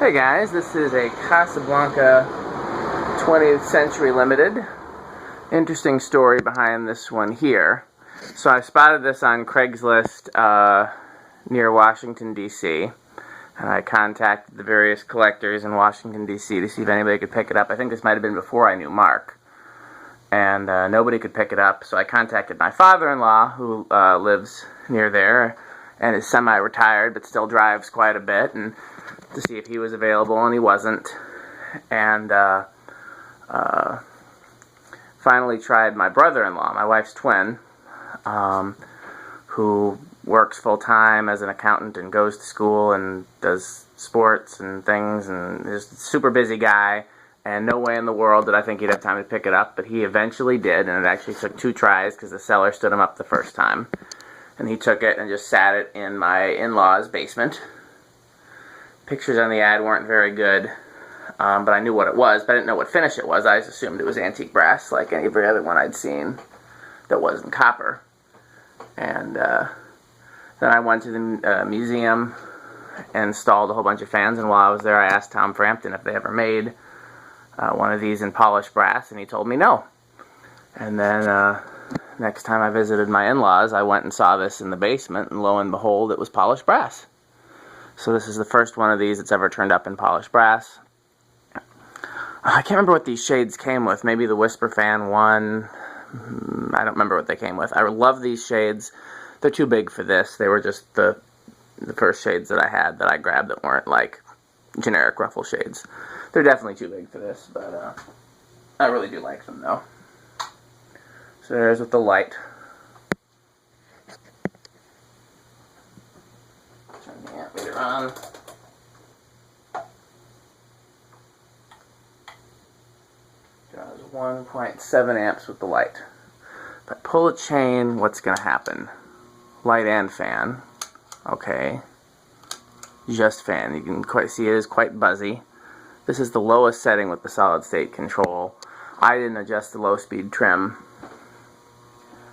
Hey guys, this is a Casablanca 20th Century Limited. Interesting story behind this one here. So I spotted this on Craigslist near Washington, D.C. And I contacted the various collectors in Washington, D.C. to see if anybody could pick it up. I think this might have been before I knew Mark. And nobody could pick it up, so I contacted my father-in-law, who lives near there, and is semi-retired, but still drives quite a bit, and to see if he was available, and he wasn't. And finally tried my brother-in-law, my wife's twin, who works full-time as an accountant and goes to school and does sports and things, and is a super busy guy. And no way in the world did I think he'd have time to pick it up, but he eventually did, and it actually took 2 tries because the seller stood him up the first time. And he took it and just sat it in my in-laws' basement. Pictures on the ad weren't very good, but I knew what it was, but I didn't know what finish it was. I just assumed it was antique brass, like every other one I'd seen that wasn't copper. And then I went to the museum and installed a whole bunch of fans, and while I was there I asked Tom Frampton if they ever made one of these in polished brass, and he told me no. And then next time I visited my in-laws, I went and saw this in the basement, and lo and behold, it was polished brass. So this is the first one of these that's ever turned up in polished brass. I can't remember what these shades came with. Maybe the Whisper Fan one. I don't remember what they came with. I love these shades. They're too big for this. They were just the first shades that I had that I grabbed that weren't like generic ruffle shades. They're definitely too big for this, but I really do like them though. So there's with the light. Turn the ammeter on. Draws 1.7 amps with the light. If I pull a chain, what's going to happen? Light and fan. Okay. Just fan. You can quite see it is quite buzzy. This is the lowest setting with the solid state control. I didn't adjust the low speed trim.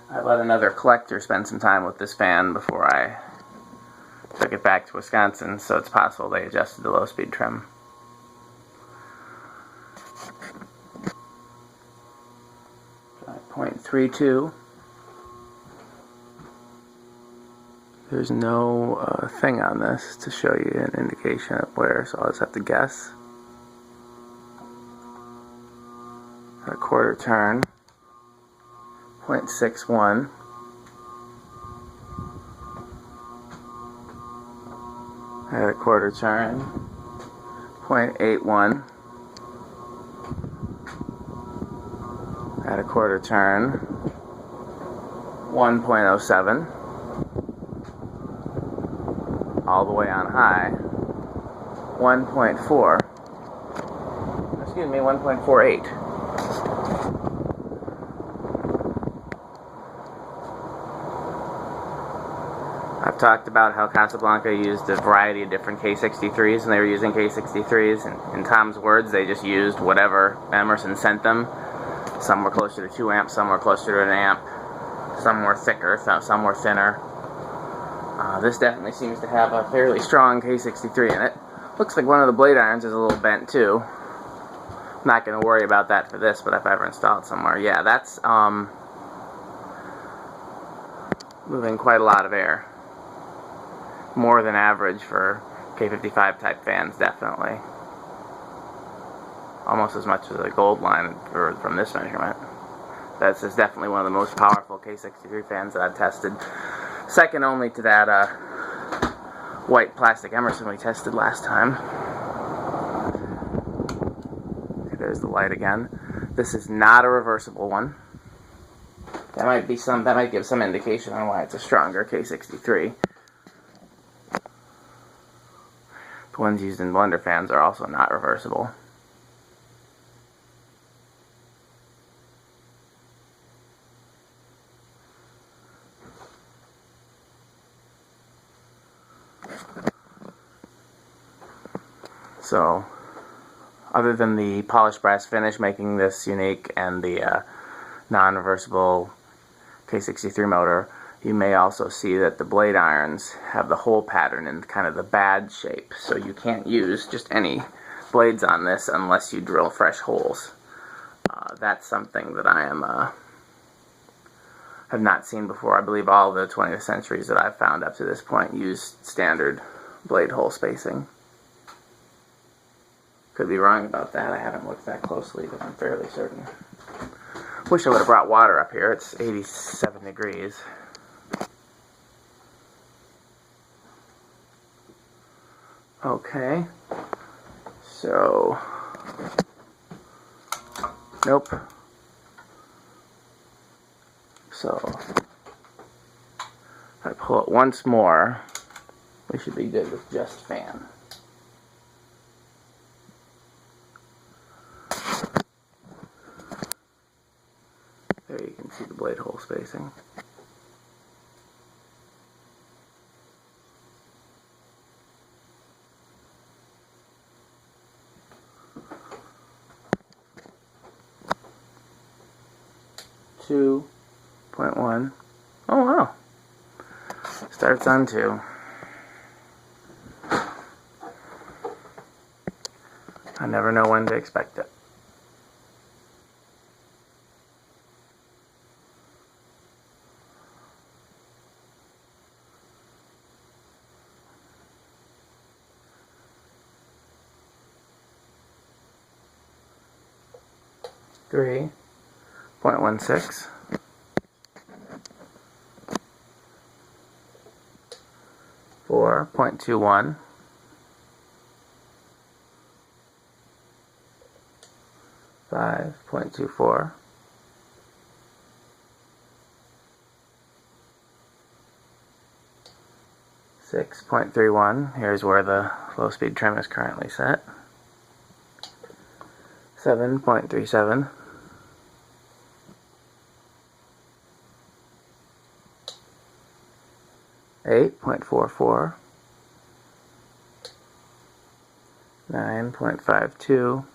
I let another collector spend some time with this fan before I took it back to Wisconsin, so it's possible they adjusted the low speed trim. Try 0.32. There's no thing on this to show you an indication of where, so I'll just have to guess. A quarter turn, 0.61. At a quarter turn, 0.81. At a quarter turn, 1.07. All the way on high, 1.4. Excuse me, 1.48. I've talked about how Casablanca used a variety of different K63s, and they were using K63s, and in Tom's words, they just used whatever Emerson sent them. Some were closer to 2 amps, some were closer to an amp, some were thicker, some were thinner. This definitely seems to have a fairly strong K63 in it. Looks like one of the blade irons is a little bent too. I'm not going to worry about that for this, but if I ever install it somewhere, yeah, that's moving quite a lot of air. More than average for K55 type fans, definitely. Almost as much as a gold line from this measurement. This is definitely one of the most powerful K63 fans that I've tested. Second only to that white plastic Emerson we tested last time. Okay, there's the light again. This is not a reversible one. That might give some indication on why it's a stronger K63. The ones used in blender fans are also not reversible. So, other than the polished brass finish making this unique and the non-reversible K63 motor, you may also see that the blade irons have the hole pattern in kind of the bad shape, so you can't use just any blades on this unless you drill fresh holes. That's something that I have not seen before. I believe all the 20th centuries that I've found up to this point use standard blade hole spacing. Could be wrong about that. I haven't looked that closely, but I'm fairly certain. Wish I would have brought water up here. It's 87 degrees. Okay. So, nope. So, if I pull it once more, we should be good with just fan. There you can see the blade hole spacing. .1. Oh wow. Starts on 2. I never know when to expect it. .16. 4.21. 5.24. 6.31. Here's where the low speed trim is currently set. 7.37. 8.44. 9.52.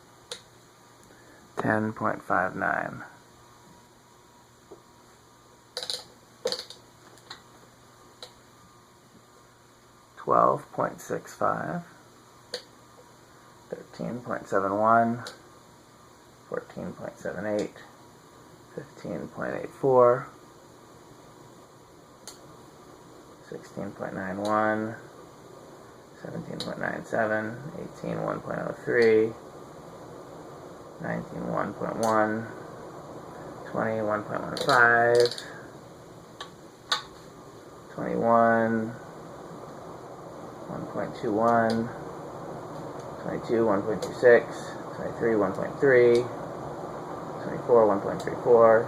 10.59. 12.65. 13.71. 14.78. 15.84. 16.91, 17.97, 18, 1.03, 19, 1.1, 20, 1.15, 21, 1.21, 22, 1.26, 23, 1.3, 24, 1.34,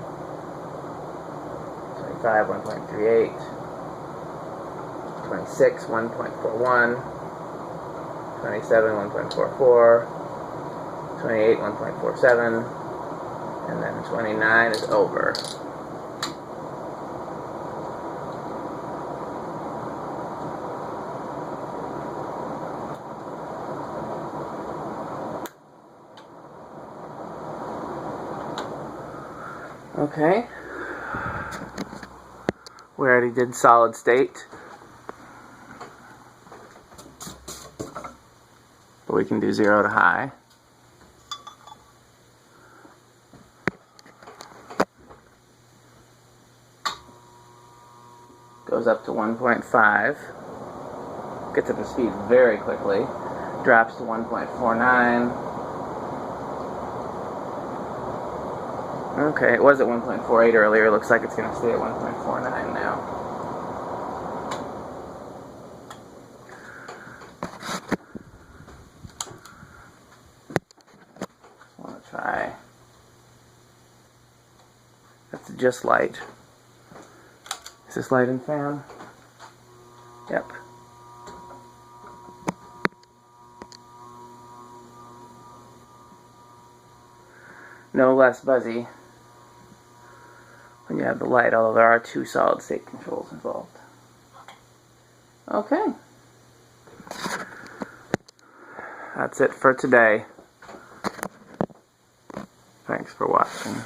25, 1.38, 26, 1.41, 27, 1.44, 28, 1.47, and then 29 is over. Okay. We already did solid state. But we can do 0 to high. Goes up to 1.5. Gets up to speed very quickly. Drops to 1.49. Okay, it was at 1.48 earlier. Looks like it's going to stay at 1.49 now. Try. That's just light. Is this light and fan? Yep. No less buzzy when you have the light, although there are 2 solid state controls involved. Okay. That's it for today. Thanks for watching.